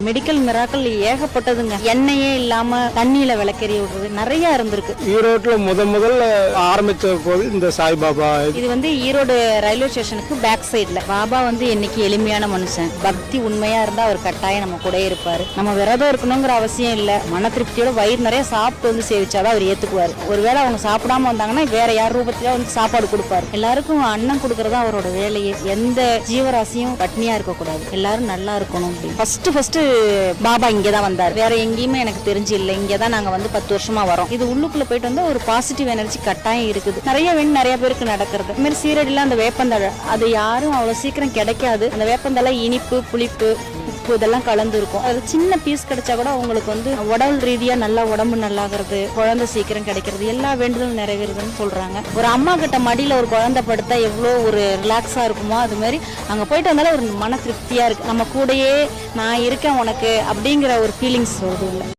Medical miracle ஏகப்பட்டதுங்க. எண்ணெயே இல்லாம தண்ணியில விளக்கெறி விடுறது நிறைய இருந்திருக்கு. ஈரோட்ல முதல்ல ஆரம்பிச்ச போது இந்த சாய்பாபா இது ஈரோடு ரயில்வே ஸ்டேஷனுக்கு பேக் சைட்ல. பாபா இன்னைக்கு எளிமையான மனுஷன். பக்தி உண்மையா இருந்தா அவர் கட்டாயம் நம்ம கூட இருப்பாரு. நம்ம விரதம் இருக்கணுங்கிற அவசியம் இல்ல. மன திருப்தியோட வயிறு நிறைய சாப்பிட்டு சேவிச்சாதான் அவர் ஏத்துக்குவாரு. ஒருவேளை அவங்க சாப்பிடாம வந்தாங்கன்னா வேற யார் ரூபத்தில சாப்பாடு கொடுப்பாரு. எல்லாருக்கும் அன்னம் கொடுக்கறதா அவரோட வேலையே. எந்த ஜீவராசியும் பட்னியா இருக்க கூடாது, எல்லாரும் நல்லா இருக்கணும். ஃபர்ஸ்ட் பாபா இங்கதான் வந்தார். வேற எங்கேயுமே எனக்கு தெரிஞ்சு இல்லை. இங்கதான் நாங்க 10 வருஷமா வரோம். இது உள்ளுக்குள்ள போயிட்டு வந்தா ஒரு பாசிட்டிவ் எனர்ஜி கட்டாயம் இருக்குது. நிறைய பேருக்கு நடக்கிறது. இந்த மாதிரி சீரடியில அந்த வேப்பந்தழை அது யாரும் அவ்வளவு சீக்கிரம் கிடைக்காது. அந்த வேப்பந்தழை இனிப்பு, புளிப்பு, உப்பு இதெல்லாம் கலந்து இருக்கும். அது சின்ன பீஸ் கிடைச்சா கூட அவங்களுக்கு உடல் ரீதியா நல்லா உடம்பு நல்லாகிறது, குழந்தை சீக்கிரம் கிடைக்கிறது, எல்லா வேண்டுதலும் நிறைவேறுதுன்னு சொல்றாங்க. ஒரு அம்மா கிட்ட மடியில ஒரு குழந்தை படுத்தா எவ்வளவு ஒரு ரிலாக்ஸா இருக்குமோ அது மாதிரி அங்க போயிட்டு வந்தாலும் ஒரு மன திருப்தியா இருக்கு. நம்ம கூடயே நான் இருக்கேன் உனக்கு அப்படிங்கிற ஒரு ஃபீலிங்ஸ் வருது.